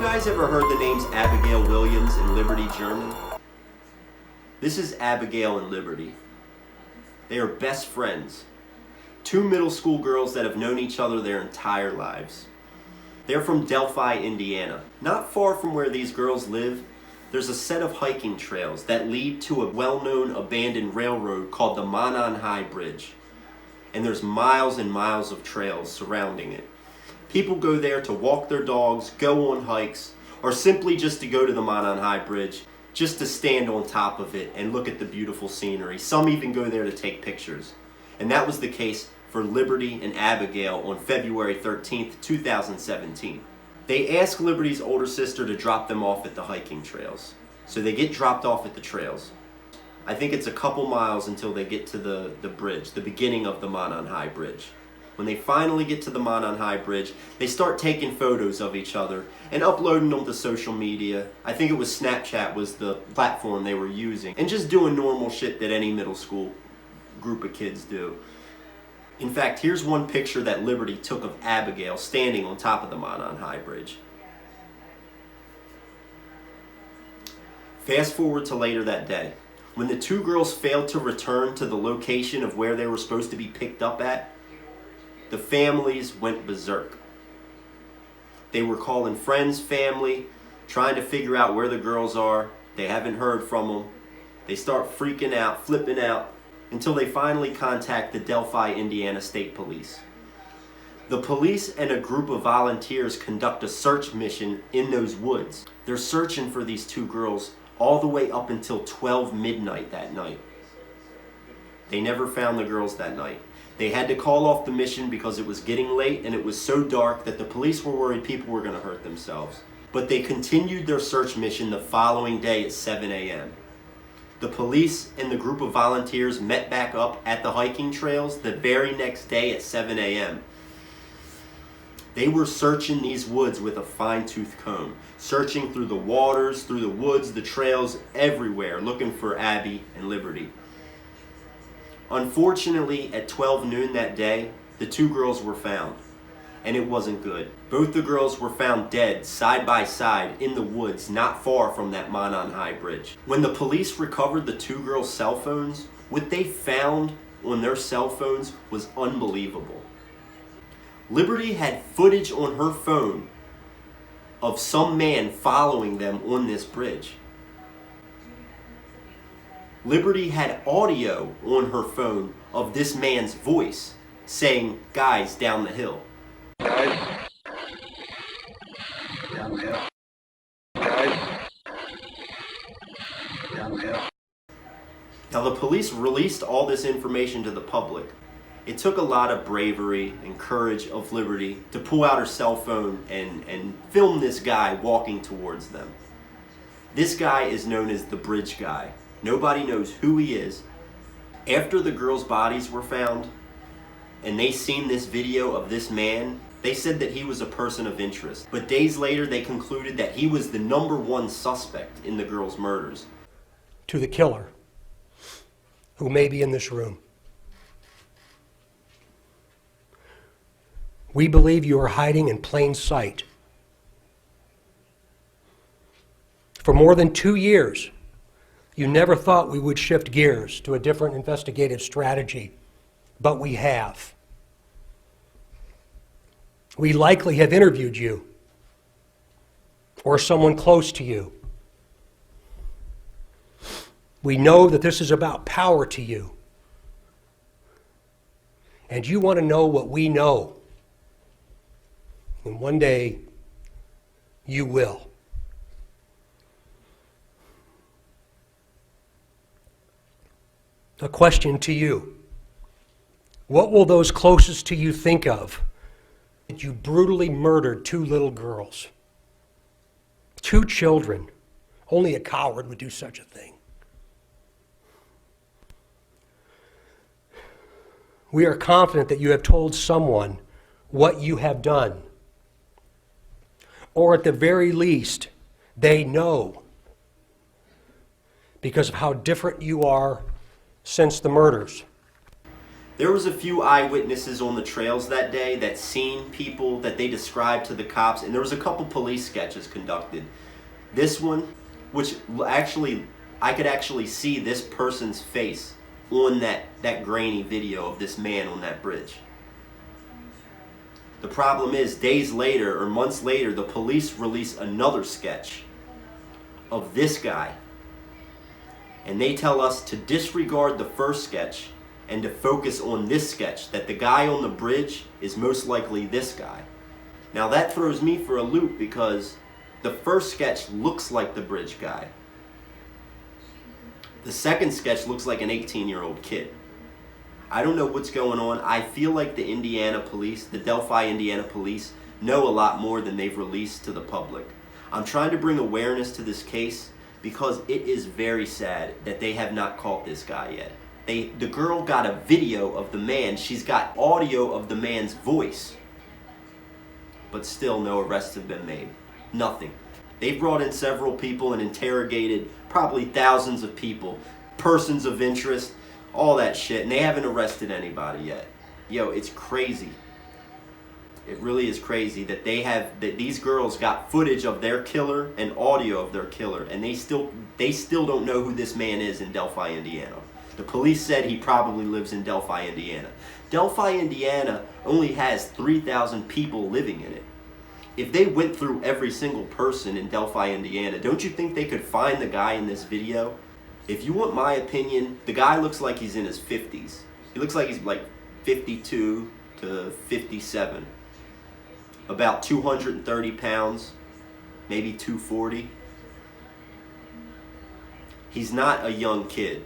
guys ever heard the names Abigail Williams and Liberty German? This is Abigail and Liberty. They are best friends. Two middle school girls that have known each other their entire lives. They're from Delphi, Indiana. Not far from where these girls live, there's a set of hiking trails that lead to a well-known abandoned railroad called the Monon High Bridge. And there's miles and miles of trails surrounding it. People go there to walk their dogs, go on hikes, or simply just to go to the Monon High Bridge, just to stand on top of it and look at the beautiful scenery. Some even go there to take pictures. And that was the case for Liberty and Abigail on February 13th, 2017. They ask Liberty's older sister to drop them off at the hiking trails. So they get dropped off at the trails. I think it's a couple miles until they get to the bridge, the beginning of the Monon High Bridge. When they finally get to the Monon High Bridge, they start taking photos of each other and uploading them to social media. I think it was Snapchat was the platform they were using. And just doing normal shit that any middle school group of kids do. In fact, here's one picture that Liberty took of Abigail standing on top of the Monon High Bridge. Fast forward to later that day. When the two girls failed to return to the location of where they were supposed to be picked up at, the families went berserk. They were calling friends, family, trying to figure out where the girls are. They haven't heard from them. They start freaking out, flipping out, until they finally contact the Delphi Indiana State Police. The police and a group of volunteers conduct a search mission in those woods. They're searching for these two girls all the way up until 12 midnight that night. They never found the girls that night. They had to call off the mission because it was getting late and it was so dark that the police were worried people were going to hurt themselves. But they continued their search mission the following day at 7 a.m. The police and the group of volunteers met back up at the hiking trails the very next day at 7 a.m. They were searching these woods with a fine-tooth comb, searching through the waters, through the woods, the trails, everywhere, looking for Abby and Liberty. Unfortunately, at 12 noon that day, the two girls were found, and it wasn't good. Both the girls were found dead, side by side, in the woods, not far from that Monon High Bridge. When the police recovered the two girls' cell phones, what they found on their cell phones was unbelievable. Liberty had footage on her phone of some man following them on this bridge. Liberty had audio on her phone of this man's voice saying, "Guys, down the hill." Guys, down the hill. Guys, down the hill. Now the police released all this information to the public. It took a lot of bravery and courage of Liberty to pull out her cell phone and film this guy walking towards them. This guy is known as the Bridge Guy. Nobody knows who he is. After the girls' bodies were found and they seen this video of this man, they said that he was a person of interest. But days later, they concluded that he was the #1 suspect in the girls' murders. To the killer, who may be in this room, we believe you are hiding in plain sight. For more than 2 years, you never thought we would shift gears to a different investigative strategy, but we have. We likely have interviewed you or someone close to you. We know that this is about power to you, and you want to know what we know. And one day, you will. A question to you. What will those closest to you think of that you brutally murdered two little girls? Two children. Only a coward would do such a thing. We are confident that you have told someone what you have done. Or at the very least, they know because of how different you are since the murders. There was a few eyewitnesses on the trails that day that seen people that they described to the cops, and there was a couple police sketches conducted. This one, which actually, I could actually see this person's face on that grainy video of this man on that bridge. The problem is, days later or months later, the police release another sketch of this guy. And they tell us to disregard the first sketch and to focus on this sketch, that the guy on the bridge is most likely this guy. Now that throws me for a loop because the first sketch looks like the bridge guy. The second sketch looks like an 18-year-old kid. I don't know what's going on. I feel like the Indiana police, the Delphi Indiana police, know a lot more than they've released to the public. I'm trying to bring awareness to this case because it is very sad that they have not caught this guy yet. The girl got a video of the man. She's got audio of the man's voice. But still no arrests have been made. Nothing. They've brought in several people and interrogated probably thousands of people, persons of interest, all that shit, and they haven't arrested anybody yet. Yo, it's crazy. It really is crazy that that these girls got footage of their killer and audio of their killer, and they still don't know who this man is in Delphi, Indiana. The police said he probably lives in Delphi, Indiana. Delphi, Indiana only has 3,000 people living in it. If they went through every single person in Delphi, Indiana, don't you think they could find the guy in this video? If you want my opinion, the guy looks like he's in his 50s. He looks like he's like 52 to 57. About 230 pounds, maybe 240. He's not a young kid.